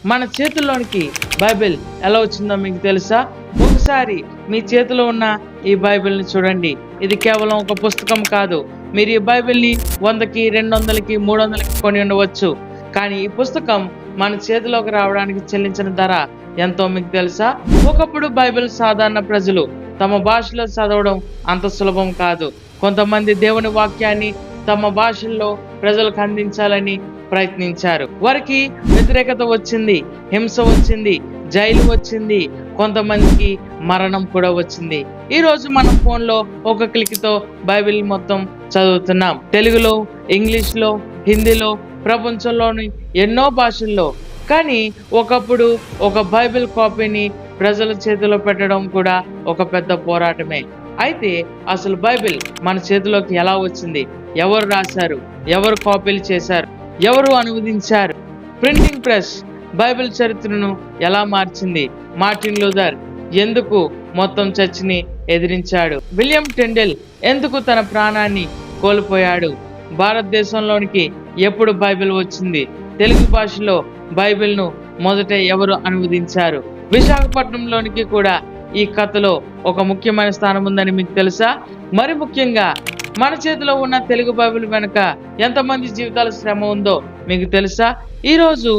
మన చేతుల్లోనికి బైబిల్ ఎలా వచ్చిందో మీకు తెలుసా? ఒకసారి మీ చేతిలో ఉన్న ఈ బైబిల్ని చూడండి. ఇది కేవలం ఒక పుస్తకం కాదు. మీరు ఈ బైబిల్ని 100కి 200కి 300కి కొని ఉండవచ్చు. కానీ ఈ పుస్తకం మన చేతిలోకి రావడానికి చెల్లించిన ధర ఎంతో మీకు తెలుసా? ఒకప్పుడు బైబిల్ సాధారణ ప్రజలు తమ భాషలో చదవడం అంత సులభం కాదు. కొంతమంది దేవుని వాక్యాన్ని తమ భాషల్లో ప్రజలకు అందించాలని ప్రయత్నించారు. వారికి వ్యతిరేకత వచ్చింది, హింస వచ్చింది, జైలు వచ్చింది, కొంతమందికి మరణం కూడా వచ్చింది. ఈ రోజు మనం ఫోన్లో ఒక క్లిక్తో బైబిల్ మొత్తం చదువుతున్నాం. తెలుగులో, ఇంగ్లీష్లో, హిందీలో, ప్రపంచంలోని ఎన్నో భాషల్లో. కానీ ఒకప్పుడు ఒక బైబిల్ కాపీని ప్రజల చేతిలో పెట్టడం కూడా ఒక పెద్ద పోరాటమే. అయితే అసలు బైబిల్ మన చేతిలోకి ఎలా వచ్చింది? ఎవరు రాశారు? ఎవరు కాపీలు చేశారు? ఎవరు అనువదించారు? ప్రింటింగ్ ప్రెస్ బైబిల్ చరిత్రను ఎలా మార్చింది? మార్టిన్ లూథర్ ఎందుకు మొత్తం చర్చిని ఎదిరించాడు? విలియం టెండెల్ ఎందుకు తన ప్రాణాన్ని కోల్పోయాడు? భారతదేశంలోనికి ఎప్పుడు బైబిల్ వచ్చింది? తెలుగు భాషలో బైబిల్ను మొదట ఎవరు అనువదించారు? విశాఖపట్నంలోనికి కూడా ఈ కథలో ఒక ముఖ్యమైన స్థానం ఉందని మీకు తెలుసా? మరి ముఖ్యంగా మన చేతిలో ఉన్న తెలుగు బైబిల్ వెనుక ఎంతమంది జీవితాల శ్రమ ఉందో మీకు తెలుసా? ఈరోజు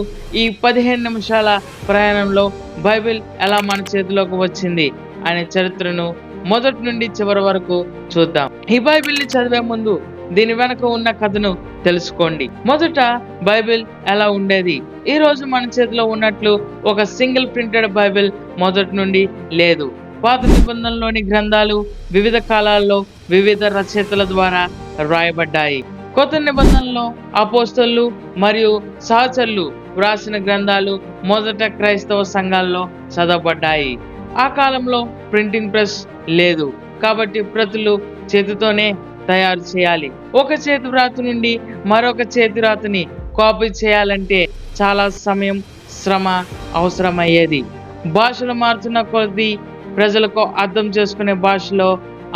ఈ 15 నిమిషాల ప్రయాణంలో బైబిల్ ఎలా మన చేతిలోకి వచ్చింది అనే చరిత్రను మొదటి నుండి చివరి వరకు చూద్దాం. ఈ బైబిల్ని చదివే ముందు దీని వెనుక ఉన్న కథను తెలుసుకోండి. మొదట బైబిల్ ఎలా ఉండేది? ఈ రోజు మన చేతిలో ఉన్నట్లు ఒక సింగిల్ ప్రింటెడ్ బైబిల్ మొదటి నుండి లేదు. పాత నిబంధనలోని గ్రంథాలు వివిధ కాలాల్లో వివిధ రచయితల ద్వారా రాయబడ్డాయి. కొత్త నిబంధనలో అపోస్తలులు మరియు సహచరులు వ్రాసిన గ్రంథాలు మొదట క్రైస్తవ సంఘాల్లో చదవబడ్డాయి. ఆ కాలంలో ప్రింటింగ్ ప్రెస్ లేదు, కాబట్టి ప్రతులు చేతితోనే తయారు చేయాలి. ఒక చేతి వ్రాత నుండి మరొక చేతి వ్రాతని కాపీ చేయాలంటే చాలా సమయం, శ్రమ అవసరమయ్యేది. భాషలు మారుతున్న కొద్దీ ప్రజలకు అర్థం చేసుకునే భాషలో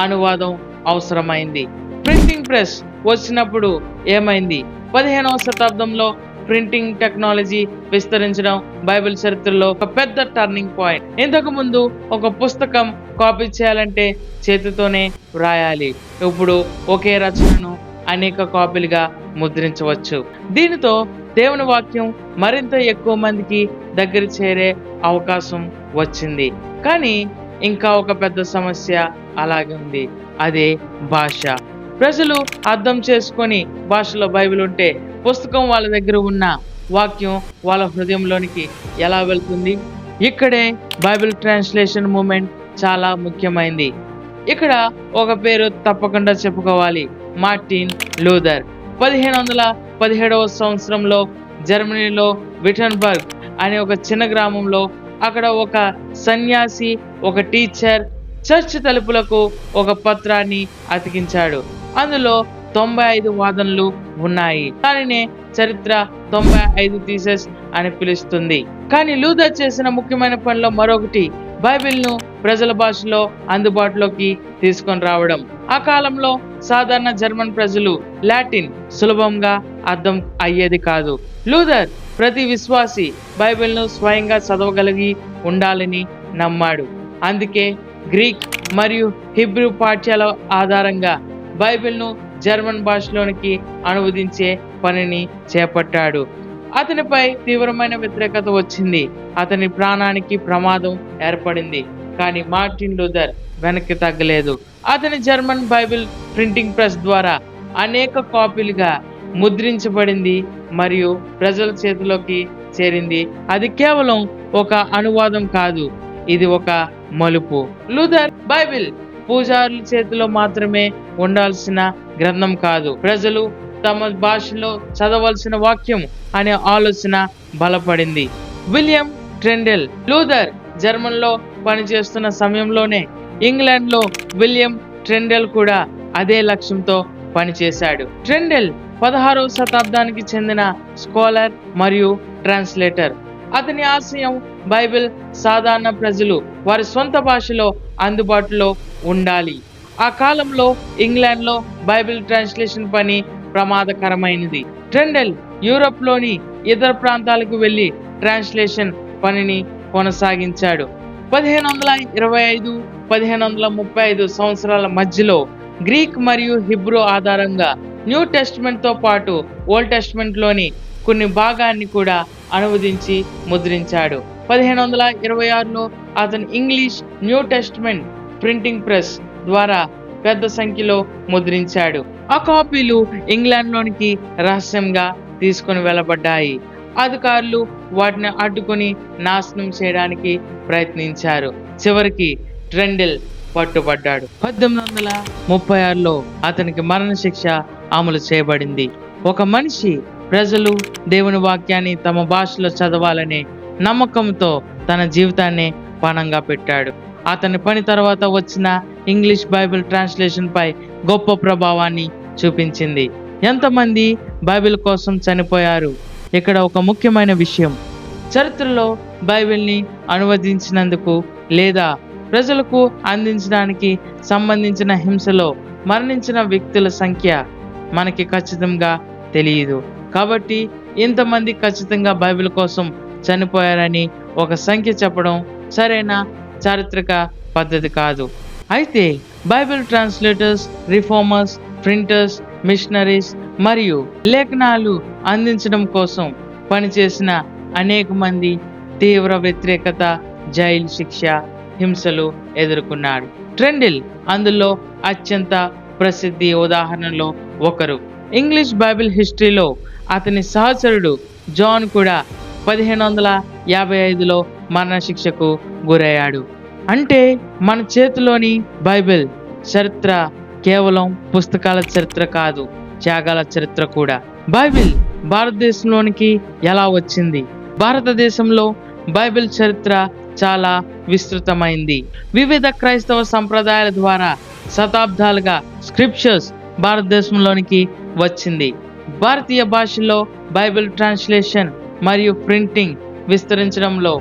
అనువాదం అవసరమైంది. ప్రింటింగ్ ప్రెస్ వచ్చినప్పుడు ఏమైంది? 15వ శతాబ్దంలో ప్రింటింగ్ టెక్నాలజీ విస్తరించడం బైబిల్ చరిత్రలో ఒక పెద్ద టర్నింగ్ పాయింట్. ఇంతకు ముందు ఒక పుస్తకం కాపీ చేయాలంటే చేతితోనే వ్రాయాలి. ఇప్పుడు ఒకే రచనను అనేక కాపీలుగా ముద్రించవచ్చు. దీనితో దేవుని వాక్యం మరింత ఎక్కువ మందికి దగ్గర చేరే అవకాశం వచ్చింది. కానీ ఇంకా ఒక పెద్ద సమస్య అలాగే ఉంది. అదే భాష. ప్రజలు అర్థం చేసుకొని భాషలో బైబిల్ ఉంటే పుస్తకం వాళ్ళ దగ్గర ఉన్న వాక్యం వాళ్ళ హృదయంలోనికి ఎలా వెళ్తుంది? ఇక్కడే బైబిల్ ట్రాన్స్లేషన్ మూమెంట్ చాలా ముఖ్యమైంది. ఇక్కడ ఒక పేరు తప్పకుండా చెప్పుకోవాలి. మార్టిన్ లూథర్ 1517వ సంవత్సరంలో జర్మనీలో విటన్బర్గ్ అనే ఒక చిన్న గ్రామంలో అక్కడ ఒక సన్యాసి, ఒక టీచర్ చర్చ్ తలుపులకు ఒక పత్రాన్ని అతికించాడు. అందులో 95 వాదనలు ఉన్నాయి. దానినే చరిత్ర 95 థీసెస్ అని పిలుస్తుంది. కానీ లూథర్ చేసిన ముఖ్యమైన పనిలో మరొకటి బైబిల్ను ప్రజల భాషలో అందుబాటులోకి తీసుకొని రావడం. ఆ కాలంలో సాధారణ జర్మన్ ప్రజలు లాటిన్ సులభంగా అర్థం అయ్యేది కాదు. లూథర్ ప్రతి విశ్వాసి బైబిల్ను స్వయంగా చదవగలిగి ఉండాలని నమ్మాడు. అందుకే గ్రీక్ మరియు హిబ్రూ పాఠ్యాల ఆధారంగా బైబిల్ను జర్మన్ భాషలోనికి అనువదించే పనిని చేపట్టాడు. అతనిపై తీవ్రమైన వ్యతిరేకత వచ్చింది. అతని ప్రాణానికి ప్రమాదం ఏర్పడింది. కానీ మార్టిన్ లూథర్ వెనక్కి తగ్గలేదు. అతని జర్మన్ బైబిల్ ప్రింటింగ్ ప్రెస్ ద్వారా అనేక కాపీలుగా ముద్రించబడింది మరియు ప్రజల చేతిలోకి చేరింది. అది కేవలం ఒక అనువాదం కాదు, ఇది ఒక మలుపు. లూథర్ బైబిల్ పూజారుల చేతిలో మాత్రమే ఉండాల్సిన గ్రంథం కాదు, ప్రజలు తమ భాషలో చదవాల్సిన వాక్యం అనే ఆలోచన బలపడింది. విలియం టెండెల్ లూథర్ జర్మన్లో పనిచేస్తున్న సమయంలోనే ఇంగ్లాండ్లో విలియం టెండెల్ కూడా అదే లక్ష్యంతో పనిచేశాడు. టెండెల్ 16వ శతాబ్దానికి చెందిన స్కాలర్ మరియు ట్రాన్స్లేటర్. అతని ఆశయం బైబిల్ సాధారణ ప్రజలు వారి సొంత భాషలో అందుబాటులో ఉండాలి. ఆ కాలంలో ఇంగ్లాండ్లో బైబిల్ ట్రాన్స్లేషన్ పని ప్రమాదకరమైనది. టెండెల్ యూరోప్లోని ఇతర ప్రాంతాలకు వెళ్ళి ట్రాన్స్లేషన్ పనిని కొనసాగించాడు. 1525-1535 సంవత్సరాల మధ్యలో గ్రీక్ మరియు హిబ్రూ ఆధారంగా న్యూ టెస్ట్మెంట్తో పాటు ఓల్డ్ టెస్ట్మెంట్లోని కొన్ని భాగాన్ని కూడా అనువదించి ముద్రించాడు. 1526లో అతను English new testament printing press ద్వారా పెద్ద సంఖ్యలో ముద్రించాడు. ఆ కాపీలు ఇంగ్లాండ్లోనికి రహస్యంగా తీసుకుని వెళ్ళబడ్డాయి. అధికారులు వాటిని అడ్డుకొని నాశనం చేయడానికి ప్రయత్నించారు. చివరికి ట్రెండిల్ పట్టుబడ్డాడు. 1836లో అతనికి మరణశిక్ష అమలు చేయబడింది. ఒక మనిషి ప్రజలు దేవుని వాక్యాన్ని తమ భాషలో చదవాలనే నమ్మకంతో తన జీవితాన్ని పణంగా పెట్టాడు. అతని పని తర్వాత వచ్చిన ఇంగ్లీష్ బైబిల్ ట్రాన్స్లేషన్ పై గొప్ప ప్రభావాన్ని చూపించింది. ఎంతమంది బైబిల్ కోసం చనిపోయారు? ఇక్కడ ఒక ముఖ్యమైన విషయం, చరిత్రలో బైబిల్ని అనువదించినందుకు లేదా ప్రజలకు అందించడానికి సంబంధించిన హింసలో మరణించిన వ్యక్తుల సంఖ్య మనకి ఖచ్చితంగా తెలియదు. కాబట్టి ఇంతమంది ఖచ్చితంగా బైబిల్ కోసం చనిపోయారని ఒక సంఖ్య చెప్పడం సరైన చారిత్రక పద్ధతి కాదు. అయితే Bible translators, reformers, printers, missionaries మరియు లేఖనాలు అందించడం కోసం పనిచేసిన అనేక మంది తీవ్ర వ్యతిరేకత, జైలు శిక్ష, హింసలు ఎదుర్కొన్నాడు. ట్రెండిల్ అందులో అత్యంత ప్రసిద్ధి ఉదాహరణలో ఒకరు. ఇంగ్లీష్ బైబిల్ హిస్టరీలో అతని సహచరుడు జాన్ కూడా 1555లో మరణశిక్షకు గురయ్యాడు. అంటే మన చేతిలోని బైబిల్ చరిత్ర కేవలం పుస్తకాల చరిత్ర కాదు, త్యాగాల చరిత్ర కూడా. బైబిల్ భారతదేశంలోనికి ఎలా వచ్చింది? భారతదేశంలో బైబిల్ చరిత్ర చాలా విస్తృతమైంది. వివిధ క్రైస్తవ సంప్రదాయాల ద్వారా శతాబ్దాలుగా స్క్రిప్చర్స్ భారతదేశంలోనికి వచ్చింది. భారతీయ భాషల్లో బైబిల్ ట్రాన్స్లేషన్ మరియు ప్రింటింగ్ విస్తరించడంలో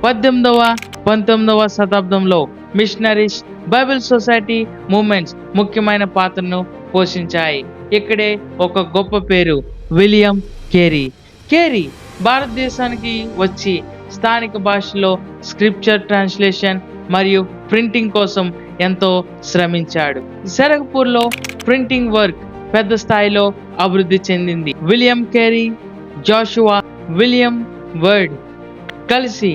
18వ-19వ శతాబ్దంలో మిషనరీస్, బైబిల్ సొసైటీ మూవ్మెంట్స్ ముఖ్యమైన పాత్రను పోషించాయి. ఇక్కడే ఒక గొప్ప పేరు, విలియం కేరీ. కేరీ భారతదేశానికి వచ్చి స్థానిక భాషలో స్క్రిప్చర్ ట్రాన్స్లేషన్ మరియు ప్రింటింగ్ కోసం ఎంతో శ్రమించాడు. సెరగ్పూర్లో ప్రింటింగ్ వర్క్ పెద్ద స్థాయిలో అభివృద్ధి చెందింది. William Carey, Joshua William Ward కలిసి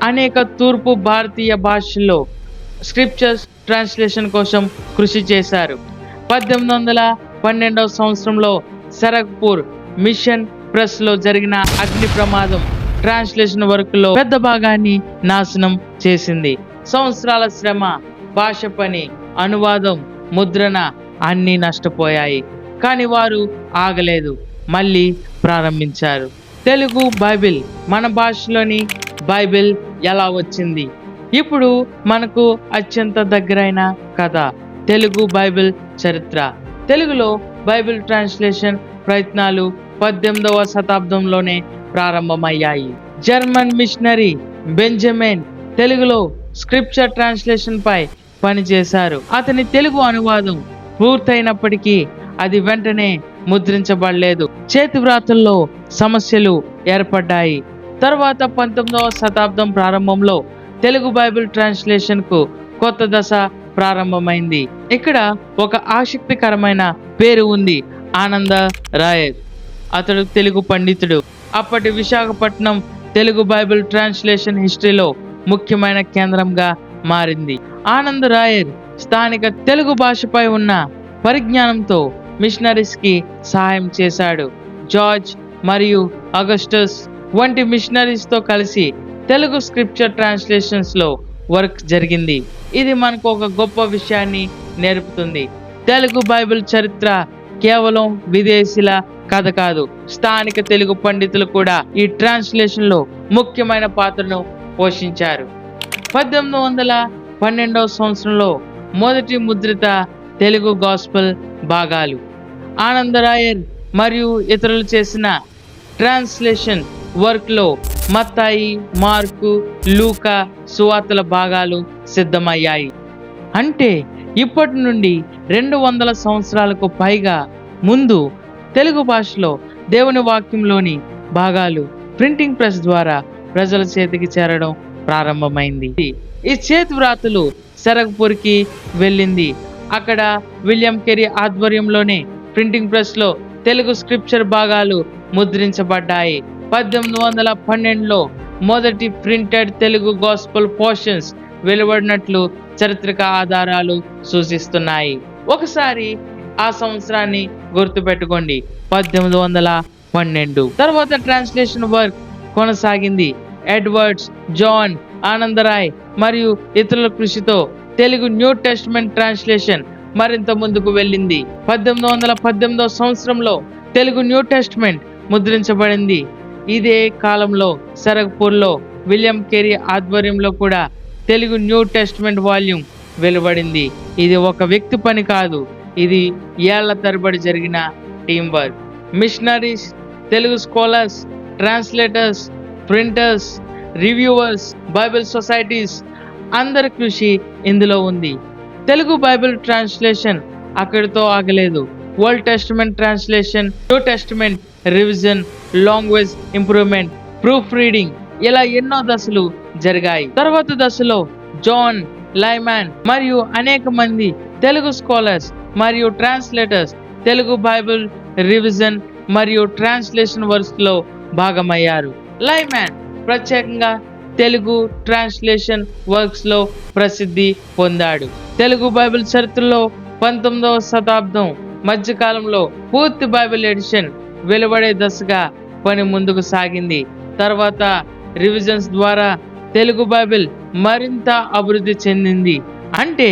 అనేక తూర్పు భారతీయ భాషల్లో స్క్రిప్చర్స్ ట్రాన్స్లేషన్ కోసం కృషి చేశారు. 1812వ సంవత్సరంలో సెరగ్పూర్ మిషన్ ప్రెస్ లో జరిగిన అగ్ని ప్రమాదం ట్రాన్స్లేషన్ వర్క్ లో పెద్ద భాగాన్ని నాశనం చేసింది. సంవత్సరాల శ్రమ, భాష పని, అనువాదం, ముద్రణ అన్నీ నష్టపోయాయి. కానీ వారు ఆగలేదు, మళ్ళీ ప్రారంభించారు. తెలుగు బైబిల్, మన భాషలోని బైబిల్ ఎలా వచ్చింది? ఇప్పుడు మనకు అత్యంత దగ్గరైన కథ, తెలుగు బైబిల్ చరిత్ర. తెలుగులో బైబిల్ ట్రాన్స్లేషన్ ప్రయత్నాలు 18వ శతాబ్దంలోనే ప్రారంభమయ్యాయి. జర్మన్ మిషనరీ బెంజమిన్ తెలుగులో స్క్రిప్చర్ ట్రాన్స్లేషన్ పై పనిచేశారు. అతని తెలుగు అనువాదం పూర్తయినప్పటికీ అది వెంటనే ముద్రించబడలేదు. చేతి వ్రాతల్లో సమస్యలు ఏర్పడ్డాయి. తర్వాత 19వ శతాబ్దం ప్రారంభంలో తెలుగు బైబిల్ ట్రాన్స్లేషన్ కు కొత్త దశ ప్రారంభమైంది. ఇక్కడ ఒక ఆసక్తికరమైన పేరు ఉంది, ఆనంద రాయర్. అతడు తెలుగు పండితుడు. అప్పటి విశాఖపట్నం తెలుగు బైబిల్ ట్రాన్స్లేషన్ హిస్టరీలో ముఖ్యమైన కేంద్రంగా మారింది. ఆనంద రాయర్ స్థానిక తెలుగు భాషపై ఉన్న పరిజ్ఞానంతో మిషనరీస్ కి సహాయం చేశాడు. జార్జ్ మరియు అగస్టస్ వంటి మిషనరీస్ తో కలిసి తెలుగు స్క్రిప్చర్ ట్రాన్స్లేషన్స్ లో వర్క్ జరిగింది. ఇది మనకు ఒక గొప్ప విషయాన్ని నేర్పుతుంది. తెలుగు బైబిల్ చరిత్ర కేవలం విదేశీల కథ కాదు. స్థానిక తెలుగు పండితులు కూడా ఈ ట్రాన్స్లేషన్ లో ముఖ్యమైన పాత్రను పోషించారు. 1812వ సంవత్సరంలో మొదటి ముద్రిత తెలుగు గాస్పెల్ భాగాలు ఆనందరాయర్ మరియు ఇతరులు చేసిన ట్రాన్స్లేషన్ వర్క్ లో మత్తాయి, మార్కు, లూకా సువార్తల భాగాలు సిద్ధమయ్యాయి. అంటే ఇప్పటి నుండి 200 సంవత్సరాలకు పైగా ముందు తెలుగు భాషలో దేవుని వాక్యంలోని భాగాలు ప్రింటింగ్ ప్రెస్ ద్వారా ప్రజల చేతికి చేరడం ప్రారంభమైంది. ఈ చేతి వ్రాతలు సెరగ్పూర్కి వెళ్ళింది. అక్కడ విలియం కెరీ ఆధ్వర్యంలోనే ప్రింటింగ్ ప్రెస్ లో తెలుగు స్క్రిప్చర్ భాగాలు ముద్రించబడ్డాయి. 1812లో మొదటి ప్రింటెడ్ తెలుగు గాస్పెల్ పోర్షన్స్ వెలువడినట్లు చారిత్రక ఆధారాలు సూచిస్తున్నాయి. ఒకసారి ఆ సంవత్సరాన్ని గుర్తుపెట్టుకోండి, 1812. తర్వాత ట్రాన్స్లేషన్ వర్క్ కొనసాగింది. ఎడ్వర్డ్స్, జాన్, ఆనందరాయ్ మరియు ఇతరుల కృషితో తెలుగు న్యూ టెస్టమెంట్ ట్రాన్స్లేషన్ మరింత ముందుకు వెళ్ళింది. 1818 సంవత్సరంలో తెలుగు న్యూ టెస్టమెంట్ ముద్రించబడింది. ఇదే కాలంలో సెరగ్పూర్లో విలియం కెరీ ఆధ్వర్యంలో కూడా తెలుగు న్యూ టెస్టమెంట్ వాల్యూమ్ వెలువడింది. ఇది ఒక వ్యక్తి పని కాదు, ఇది ఏళ్ల తరబడి జరిగిన team work. Missionaries, Telugu scholars, translators, printers, reviewers, Bible societies అందరి కృషి ఇందులో ఉంది. తెలుగు బైబిల్ ట్రాన్స్లేషన్ అక్కడితో ఆగలేదు. Old Testament translation, New Testament revision, language improvement, proof reading, ఇలా ఎన్నో దశలు జరిగాయి. తర్వాత దశలో జాన్ లైమాన్ మరియు అనేక మంది తెలుగు స్కాలర్స్ మరియు ట్రాన్స్లేటర్స్ తెలుగు బైబిల్ రివిజన్ మరియు ట్రాన్స్లేషన్ వర్క్స్ లో భాగమయ్యారు. లైమాన్ ప్రత్యేకంగా తెలుగు ట్రాన్స్లేషన్ వర్క్స్ లో ప్రసిద్ధి పొందాడు. తెలుగు బైబిల్ చరిత్రలో 19వ శతాబ్దం మధ్యకాలంలో పూర్తి బైబిల్ ఎడిషన్ వెలువడే దశగా పని ముందుకు సాగింది. తర్వాత రివిజన్స్ ద్వారా తెలుగు బైబిల్ మరింత అభివృద్ధి చెందింది. అంటే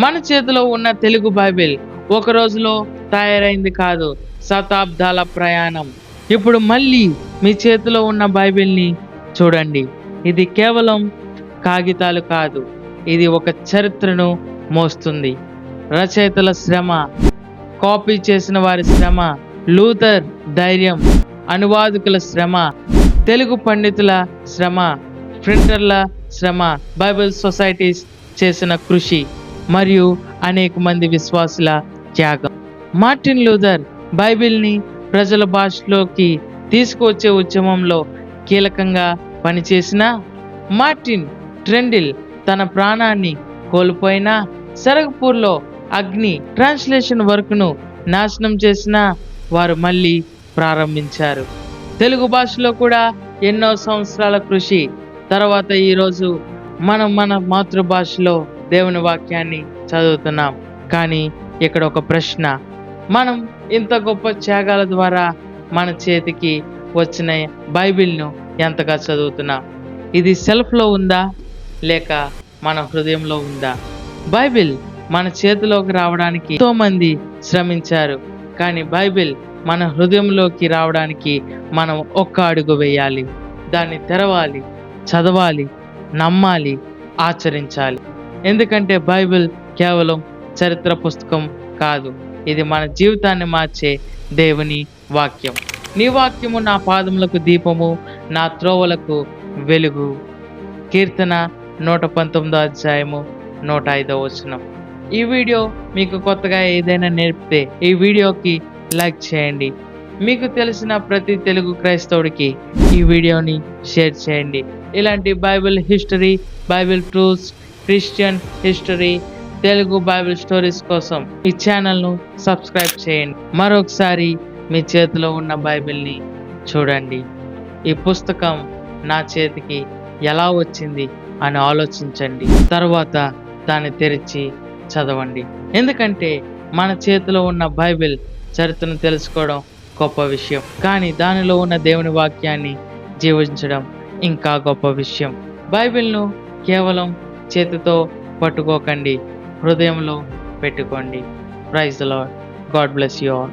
మన చేతిలో ఉన్న తెలుగు బైబిల్ ఒక రోజులో తయారైంది కాదు, శతాబ్దాల ప్రయాణం. ఇప్పుడు మళ్ళీ మీ చేతిలో ఉన్న బైబిల్ని చూడండి. ఇది కేవలం కాగితాలు కాదు, ఇది ఒక చరిత్రను మోస్తుంది. రచయితల శ్రమ, కాపీ చేసిన వారి శ్రమ, లూథర్ ధైర్యం, అనువాదకుల శ్రమ, తెలుగు పండితుల శ్రమ, ప్రింటర్ల శ్రమ, బైబిల్ సొసైటీస్ చేసిన కృషి మరియు అనేక మంది విశ్వాసుల త్యాగం. మార్టిన్ లూథర్ బైబిల్ని ప్రజల భాషలోకి తీసుకువచ్చే ఉద్యమంలో కీలకంగా పనిచేసిన మార్టిన్ ట్రెండిల్ తన ప్రాణాన్ని కోల్పోయినా సెరగ్పూర్లో అగ్ని ట్రాన్స్లేషన్ వర్క్ను నాశనం చేసిన వారు మళ్ళీ ప్రారంభించారు. తెలుగు భాషలో కూడా ఎన్నో సంవత్సరాల కృషి తర్వాత ఈరోజు మనం మన మాతృభాషలో దేవుని వాక్యాన్ని చదువుతున్నాం. కానీ ఇక్కడ ఒక ప్రశ్న, మనం ఇంత గొప్ప త్యాగాల ద్వారా మన చేతికి వచ్చిన బైబిల్ను ఎంతగా చదువుతున్నాం? ఇది సెల్ఫ్లో ఉందా లేక మన హృదయంలో ఉందా? బైబిల్ మన చేతిలోకి రావడానికి ఎంతో మంది శ్రమించారు, కానీ బైబిల్ మన హృదయంలోకి రావడానికి మనం ఒక్క అడుగు వేయాలి. దాన్ని తెరవాలి, చదవాలి, నమ్మాలి, ఆచరించాలి. ఎందుకంటే బైబిల్ కేవలం చరిత్ర పుస్తకం కాదు, ఇది మన జీవితాన్ని మార్చే దేవుని వాక్యం. నీ వాక్యము నా పాదములకు దీపము, నా త్రోవలకు వెలుగు. కీర్తన 119:105. ఈ వీడియో మీకు కొత్తగా ఏదైనా నేర్పితే ఈ వీడియోకి లైక్ చేయండి. మీకు తెలిసిన ప్రతి తెలుగు క్రైస్తవుడికి ఈ వీడియోని షేర్ చేయండి. ఇలాంటి Bible history, Bible truths, Christian history, Telugu Bible stories కోసం ఈ ఛానల్ను సబ్స్క్రైబ్ చేయండి. మరొకసారి మీ చేతిలో ఉన్న బైబిల్ని చూడండి. ఈ పుస్తకం నా చేతికి ఎలా వచ్చింది అని ఆలోచించండి. తర్వాత దాన్ని తెరిచి చదవండి. ఎందుకంటే మన చేతిలో ఉన్న బైబిల్ చరిత్రను తెలుసుకోవడం గొప్ప విషయం, కానీ దానిలో ఉన్న దేవుని వాక్యాన్ని జీవించడం ఇంకా గొప్ప విషయం. బైబిల్ను కేవలం చేతితో పట్టుకోకండి, హృదయంలో పెట్టుకోండి. Praise the Lord. God bless you all.